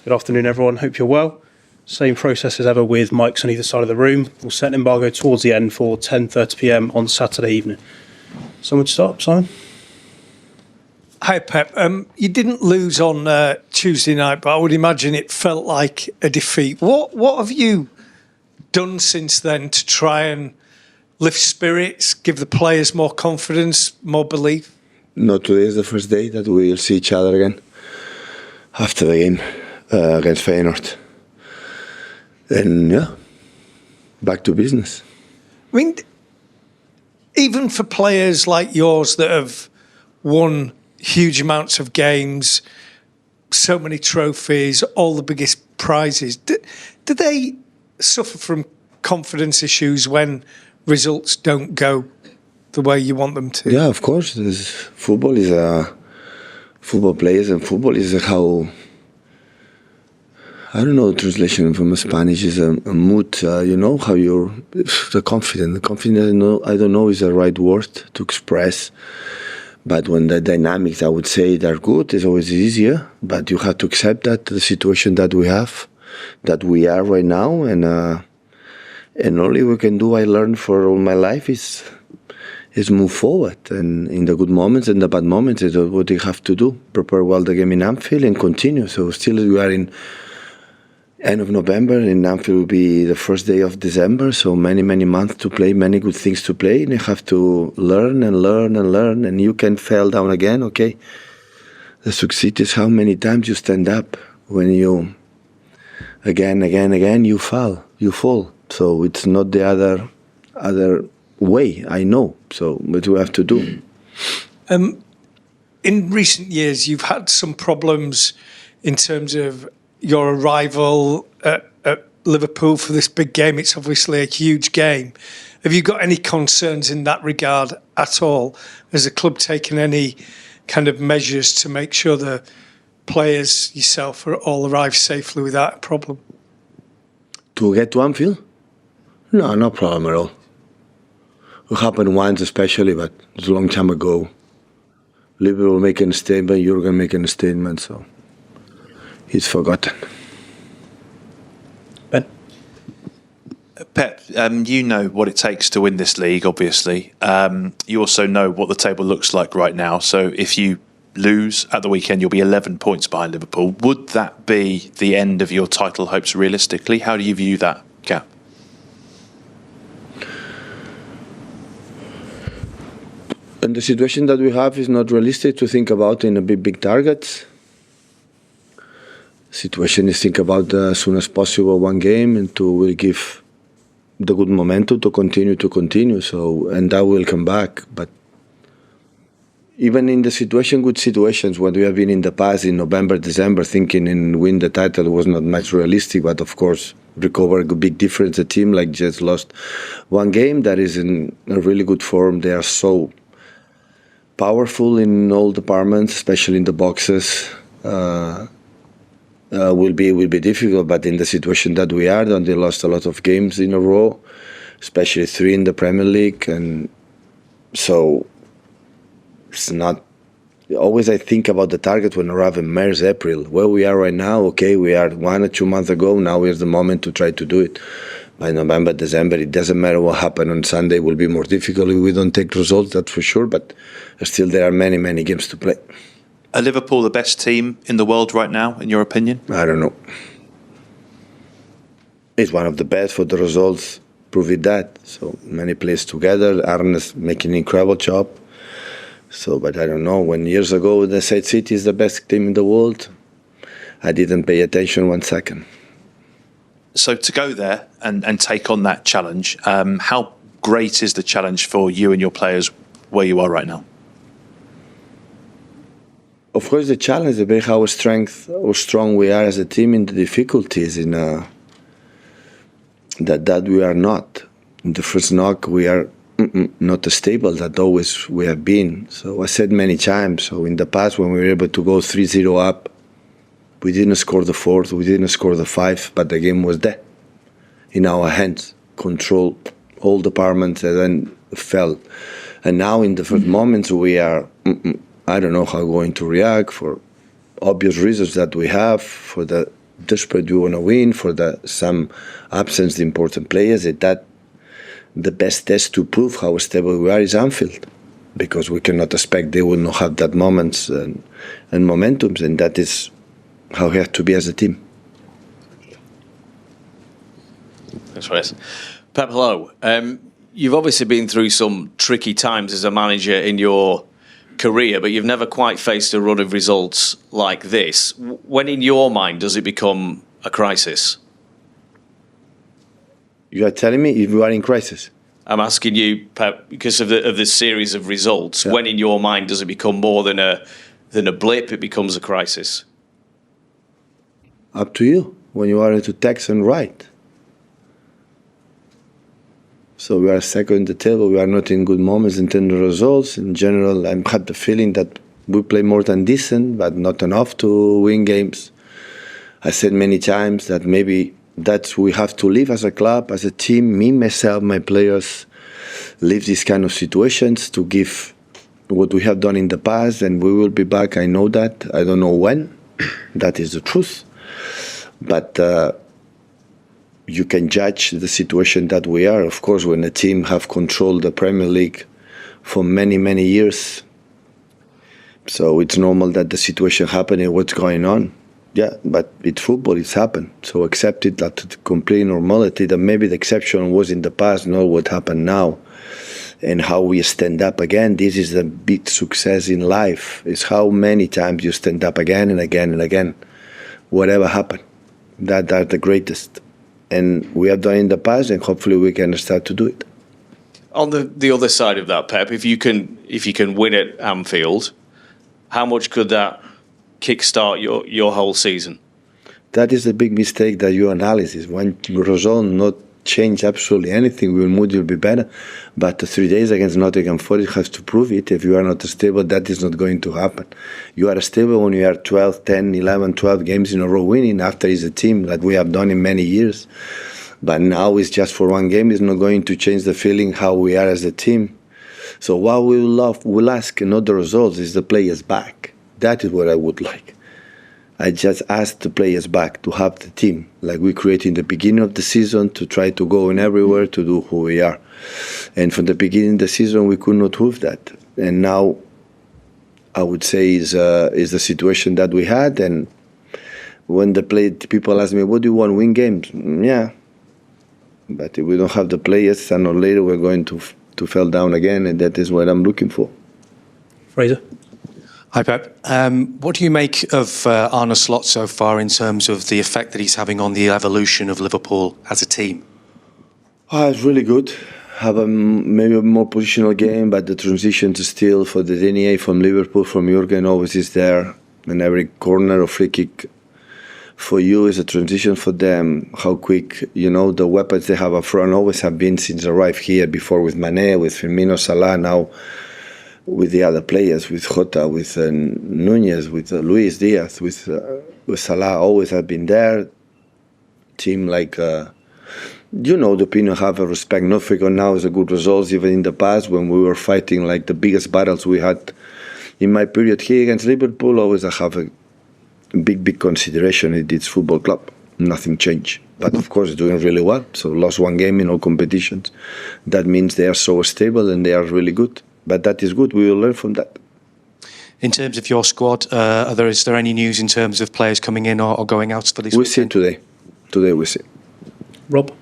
Good afternoon, everyone. Hope you're well. Same process as ever with mics on either side of the room. We'll set an embargo towards the end for 10:30 p.m. on Saturday evening. Someone to start, Simon? Hi, Pep. You didn't lose on Tuesday night, but I would imagine it felt like a defeat. What have you done since then to try and lift spirits, give the players more confidence, more belief? No, today is the first day that we will see each other again after the game against Feyenoord. And yeah, back to business. I mean, even for players like yours that have won huge amounts of games, so many trophies, all the biggest prizes, do they suffer from confidence issues when results don't go the way you want them to? Yeah, of course. Football is football players, and football is how, I don't know the translation from Spanish, is a mood. You know how you're the confident. The confident, I don't know is the right word to express. But when the dynamics, I would say, are good, it's always easier. But you have to accept that the situation that we have, that we are right now, and only we can do. I learned for all my life is move forward, and in the good moments and the bad moments is what you have to do. Prepare well the game in Anfield and continue. So still we are in end of November. In Anfield will be the first day of December. So many months to play, many good things to play, and you have to learn and learn and learn. And you can fall down again. Okay, the succeed is how many times you stand up. When you again you fall. So it's not the other way, I know. So what do we have to do? In recent years, you've had some problems in terms of your arrival at Liverpool for this big game. It's obviously a huge game. Have you got any concerns in that regard at all? Has the club taken any kind of measures to make sure the players, yourself, are all arrived safely without a problem? To get to Anfield? No problem at all. It happened once especially, but it's a long time ago. Liverpool making a statement, Jurgen making a statement, so it's forgotten. Ben? Pep, you know what it takes to win this league, obviously. You also know what the table looks like right now. So if you lose at the weekend, you'll be 11 points behind Liverpool. Would that be the end of your title hopes realistically? How do you view that gap? And the situation that we have is not realistic to think about in a big targets. Situation is think about as soon as possible one game and to will give the good momentum to continue. So, and that will come back. But even in the good situations, what we have been in the past in November, December, thinking and win the title was not much realistic. But of course, recover a big difference. A team like just lost one game that is in a really good form. They are so powerful in all departments, especially in the boxes. Will be difficult, but in the situation that we are, they lost a lot of games in a row, especially 3 in the Premier League, and so it's not. Always I think about the target when arrive in March, April. Where we are right now, okay, we are 1 or 2 months ago. Now is the moment to try to do it. By November, December, it doesn't matter what happened on Sunday. It will be more difficult if we don't take results, that's for sure. But still, there are many games to play. Are Liverpool the best team in the world right now, in your opinion? I don't know. It's one of the best for the results. Prove it that. So many players together. Arne's making an incredible job. So, but I don't know. When years ago they said City is the best team in the world, I didn't pay attention 1 second. So to go there and take on that challenge, how great is the challenge for you and your players where you are right now? Of course, the challenge is about how strong we are as a team in the difficulties. In that we are not. In the first knock, we are not as stable that always we have been. So I said many times. So in the past, when we were able to go 3-0 up, we didn't score the 4th, we didn't score the 5th, but the game was there in our hands. Control all departments and then fell. And now in the first moments, we are. I don't know how we're going to react for obvious reasons that we have, for the desperate, we want to win, for some absence the important players, that the best test to prove how stable we are is Anfield, because we cannot expect they will not have that moments and momentums, and that is how we have to be as a team. Thanks, Reyes. Pep, hello. You've obviously been through some tricky times as a manager in your career, but you've never quite faced a run of results like this. When in your mind does it become a crisis? You are telling me if you are in crisis? I'm asking you, Pep, because of this series of results. Yeah. When in your mind does it become more than a blip? It becomes a crisis. Up to you. When you are to text and write. So we are second in the table. We are not in good moments in terms of results. In general, I had the feeling that we play more than decent, but not enough to win games. I said many times that maybe that we have to live as a club, as a team, me, myself, my players, live these kind of situations to give what we have done in the past, and we will be back. I know that. I don't know when. That is the truth. But you can judge the situation that we are. Of course, when a team have controlled the Premier League for many, many years, so it's normal that the situation happening, what's going on. Yeah, but it's football, it's happened. So accept it, that complete normality, that maybe the exception was in the past, not what happened now. And how we stand up again, this is a big success in life, is how many times you stand up again and again and again. Whatever happened, that are the greatest. And we have done in the past, and hopefully we can start to do it. On the other side of that, Pep, if you can win at Anfield, how much could that kickstart your whole season? That is a big mistake that your analysis. When result not change absolutely anything, your mood will be better. But the 3 days against Nottingham Forest has to prove it. If you are not stable, that is not going to happen. You are stable when you are 12, 10, 11, 12 games in a row winning. After is a team that we have done in many years. But now it's just for one game. It's not going to change the feeling how we are as a team. So what we'll ask, not the results, is the players back. That is what I would like. I just asked the players back to have the team like we created in the beginning of the season, to try to go in everywhere to do who we are. And from the beginning of the season, we could not prove that. And now, I would say, is the situation that we had. And when people ask me, what do you want, win games? Yeah. But if we don't have the players, sooner or later we're going to fall down again, and that is what I'm looking for. Fraser? Hi, Pep. What do you make of Arne Slot so far in terms of the effect that he's having on the evolution of Liverpool as a team? It's really good. Have maybe a more positional game, but the transition to still for the DNA from Liverpool, from Jurgen, always is there. And every corner or free kick for you is a transition for them. How quick, the weapons they have up front always have been since they arrived here, before with Mane, with Firmino, Salah, now with the other players, with Jota, with Nunez, with Luis Diaz, with Salah, always have been there. Team like, the opinion have a respect. Not figure now is a good results, even in the past when we were fighting like the biggest battles we had in my period here against Liverpool. Always I have a big consideration. It's football club. Nothing changed. But of course, doing really well. So lost one game in all competitions. That means they are so stable and they are really good. But that is good. We will learn from that. In terms of your squad, is there any news in terms of players coming in or going out for this weekend? See today. Today we see. Rob?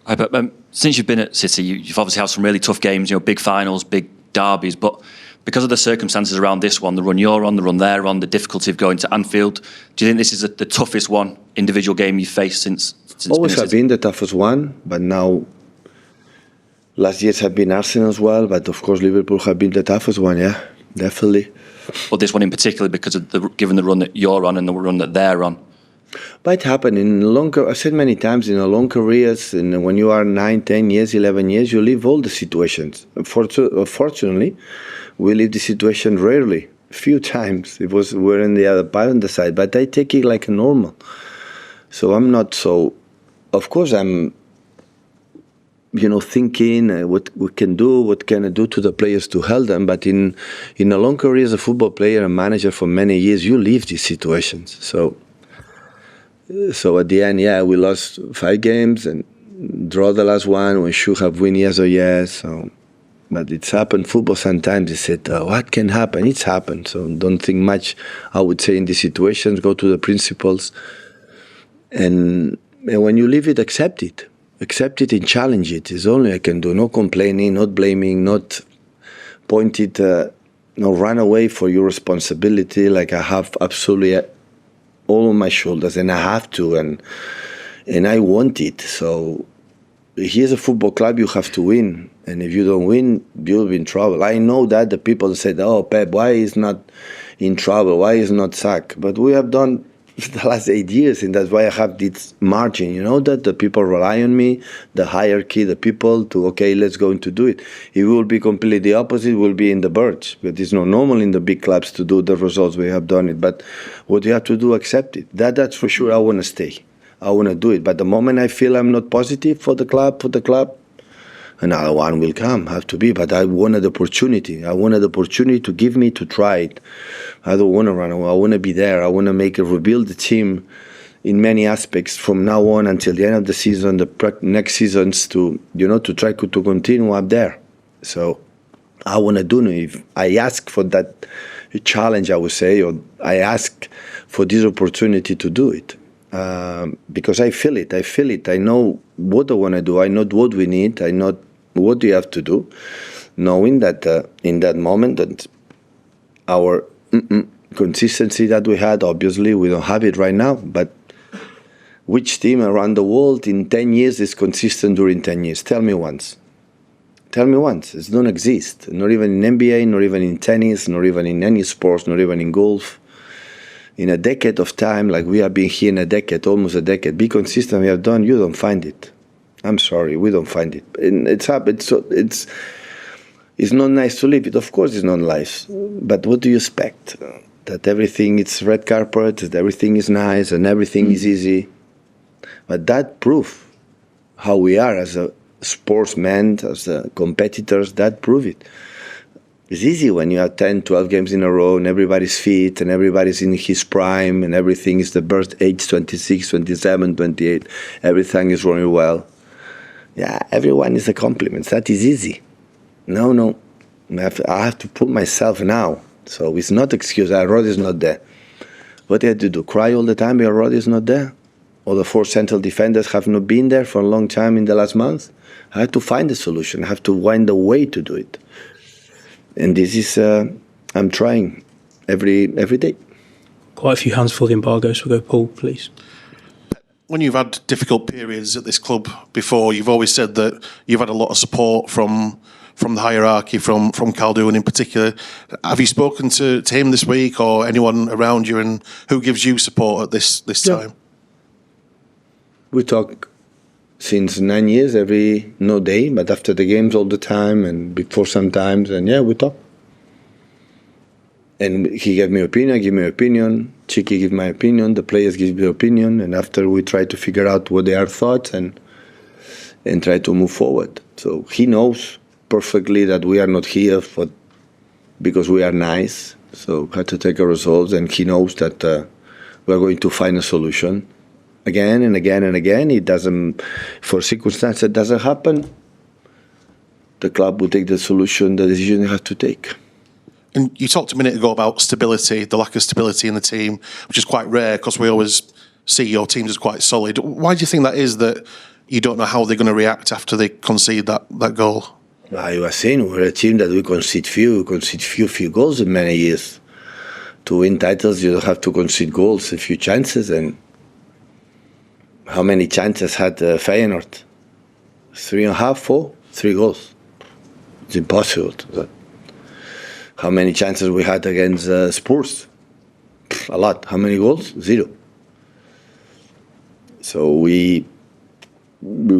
Hi, but since you've been at City, you've obviously had some really tough games, big finals, big derbies, but because of the circumstances around this one, the run you're on, the run they're on, the difficulty of going to Anfield, do you think this is the toughest one, individual game you've faced since always have been the toughest one, but now last years have been Arsenal as well, but of course Liverpool have been the toughest one, yeah, definitely. But this one in particular, because of given the run that you're on and the run that they're on. But it happened in I've said many times, in a long careers, and when you are 9, 10 years, 11 years, you live all the situations. Fortunately, we live the situation rarely, a few times. We're in the other part on the side, but I take it like a normal. So I'm not so. Of course, thinking what we can do, what can I do to the players to help them. But in a long career as a football player and manager for many years, you live these situations. So at the end, we lost 5 games and draw the last one. We should have win yes or yes. So, but it's happened. Football sometimes, they said, what can happen? It's happened. So don't think much, I would say, in these situations. Go to the principles. And when you live it, accept it. Accept it and challenge it. It's only I can do. No complaining, not blaming, not point it, no run away for your responsibility like I have absolutely all on my shoulders and I have to and I want it. So here's a football club, you have to win. And if you don't win, you'll be in trouble. I know that the people said, oh, Pep, why is not in trouble? Why is not sacked? But we have done the last 8 years, and that's why I have this margin, that the people rely on me, the hierarchy, the people to, okay, let's go into do it. If it will be completely the opposite, we'll be in the birds. But it's not normal in the big clubs to do the results we have done it. But what you have to do, accept it. That's for sure. I want to stay. I want to do it. But the moment I feel I'm not positive for the club, another one will come, have to be. But I wanted the opportunity. I wanted the opportunity to give me to try it. I don't want to run away. I want to be there. I want to rebuild the team in many aspects from now on until the end of the season, the next seasons to try to continue up there. So I want to do it. If I ask for that challenge, I would say, or I ask for this opportunity to do it. Because I feel it. I know what I want to do. I know what we need. I know what you have to do. Knowing that in that moment, that our consistency that we had, obviously, we don't have it right now. But which team around the world in 10 years is consistent during 10 years? Tell me once. Tell me once. It don't exist. Not even in NBA, not even in tennis, not even in any sports, not even in golf. In a decade of time, like we have been here in a decade, almost a decade, be consistent we have done, you don't find it. I'm sorry, we don't find it. And it's not nice to live it. Of course it's not nice. But what do you expect? That everything is red carpet, that everything is nice and everything is easy. But that proves how we are as a sportsmen, as a competitors, that prove it. It's easy when you have 10, 12 games in a row and everybody's fit and everybody's in his prime and everything is the birth age 26, 27, 28. Everything is running well. Yeah, everyone is a compliment. That is easy. No. I have to put myself now. So it's not excuse. Rod is not there. What do I have to do? Cry all the time because Rod is not there? Or the 4 central defenders have not been there for a long time in the last month? I have to find a solution. I have to find a way to do it. And this is, I'm trying every day. Quite a few hands for the embargo, so we'll go Paul, please. When you've had difficult periods at this club before, you've always said that you've had a lot of support from the hierarchy, from Caldoun in particular. Have you spoken to him this week or anyone around you, and who gives you support at this time? We talk since 9 years, no day, but after the games all the time and before sometimes, and we talk. And he gave me opinion, I give me opinion, Chiqui give my opinion, the players give their opinion, and after we try to figure out what their thoughts and try to move forward. So he knows perfectly that we are not here because we are nice, so we have to take our results, and he knows that we are going to find a solution. Again and again and again, it doesn't, for circumstances that doesn't happen, the club will take the solution, the decision they have to take. And you talked a minute ago about stability, the lack of stability in the team, which is quite rare because we always see your teams as quite solid. Why do you think that is, that you don't know how they're going to react after they concede that goal? I was saying, we're a team that we concede few goals in many years. To win titles, you don't have to concede goals, a few chances, and how many chances had Feyenoord? 3.5, 4? 3 goals. It's impossible. How many chances we had against Spurs? A lot. How many goals? 0. So we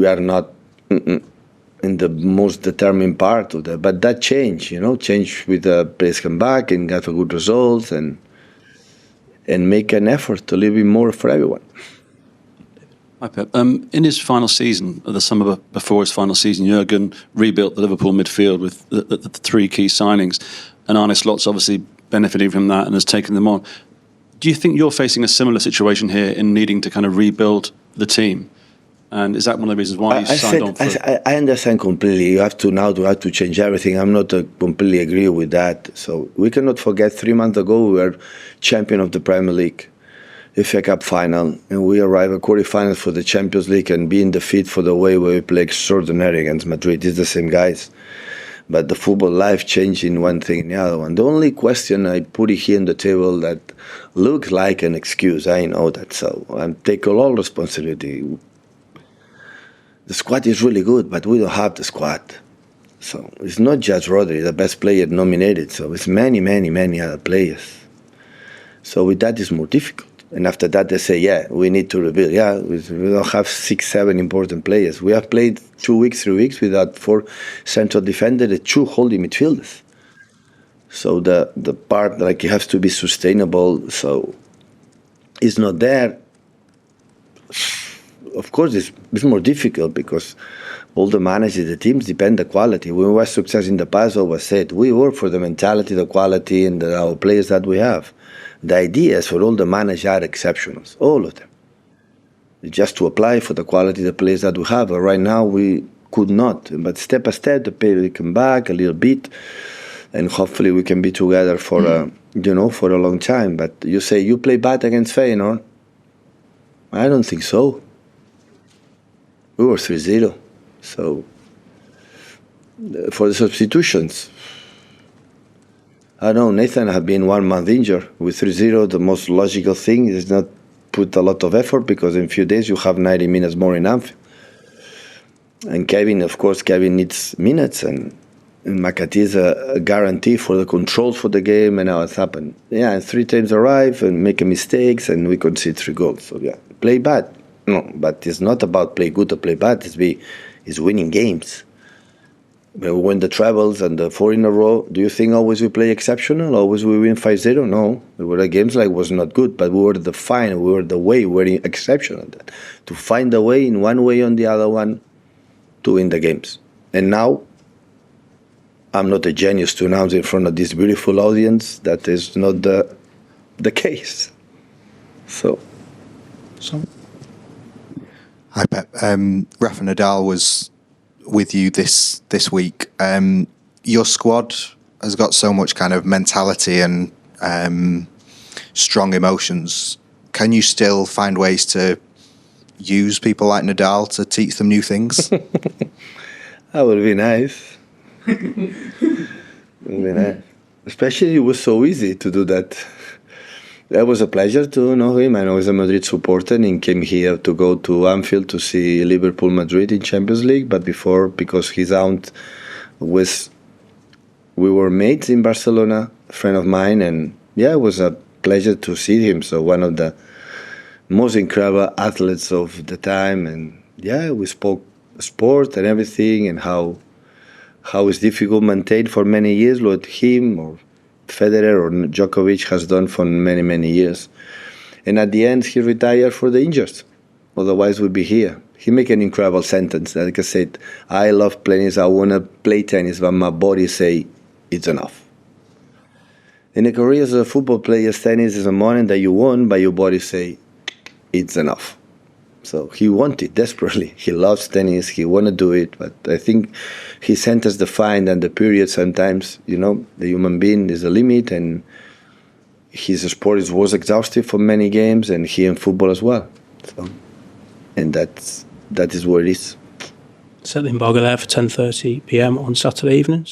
are not in the most determined part of that. But that changed, change with the players come back and get a good results and make an effort to live in more for everyone. Hi Pep. In his final season, the summer before his final season, Jurgen rebuilt the Liverpool midfield with the three key signings, and Arne Slot's obviously benefiting from that and has taken them on. Do you think you're facing a similar situation here in needing to kind of rebuild the team? And is that one of the reasons why you signed on for it? I understand completely. You have to change everything. I'm not completely agree with that. So we cannot forget 3 months ago we were champion of the Premier League, the FA Cup final, and we arrive at quarterfinals for the Champions League and be in defeat for the way we play extraordinary against Madrid. It's the same guys. But the football life changing one thing and the other one. The only question I put it here on the table that looks like an excuse, I know that, so I take all responsibility. The squad is really good, but we don't have the squad. So it's not just Rodri, the best player nominated, so it's many, many, many other players. So with that, it's more difficult. And after that, they say, yeah, we need to rebuild. Yeah, we don't have 6, 7 important players. We have played 2 weeks, 3 weeks without 4 central defenders and 2 holding midfielders. So the part, like, it has to be sustainable, so it's not there. Of course, it's more difficult because all the managers, the teams depend on the quality. When we were success in the past, I always said, we work for the mentality, the quality, and our players that we have. The ideas for all the managers are exceptional, all of them. It's just to apply for the quality of the players that we have. But right now, we could not. But step by step, the player will come back a little bit, and hopefully we can be together for for a long time. But you say you play bad against Feyenoord? I don't think so. We were 3-0. So for the substitutions, I don't know, Nathan have been 1 month injured. With 3-0, the most logical thing is not put a lot of effort because in a few days you have 90 minutes more in Anfield. And Kevin, of course, needs minutes, and Makati is a guarantee for the controls for the game and how it's happened. Yeah, and 3 times arrive and make mistakes and we concede 3 goals. So yeah, play bad. No, but it's not about play good or play bad. It's winning games. When we win the trebles and the 4 in a row, do you think always we play exceptional? Always we win 5-0? No. There were games like was not good, but we were the way, we were exceptional. To find a way in one way or the other one to win the games. And now, I'm not a genius to announce in front of this beautiful audience that is not the case. So. Hi Pep. Rafa Nadal was with you this week. Your squad has got so much kind of mentality and strong emotions. Can you still find ways to use people like Nadal to teach them new things? That would be nice. Especially it was so easy to do that. It was a pleasure to know him. I was a Madrid supporter and came here to go to Anfield to see Liverpool Madrid in Champions League. But before, because his aunt we were mates in Barcelona, a friend of mine, and yeah, it was a pleasure to see him. So one of the most incredible athletes of the time, and yeah, we spoke sport and everything, and how it's difficult to maintain for many years, like him or Federer or Djokovic has done for many, many years. And at the end, he retired for the injured. Otherwise, we'd be here. He made an incredible sentence. Like I said, I love tennis, I want to play tennis, but my body say it's enough. In a career as a football player, tennis is a moment that you won, but your body say it's enough. So he wanted desperately. He loves tennis. He want to do it. But I think he centers the fine and the period sometimes, the human being is a limit, and his sport was exhaustive for many games, and he in football as well. So, and that is what it is. Set the embargo there for 10:30 p.m. on Saturday evening.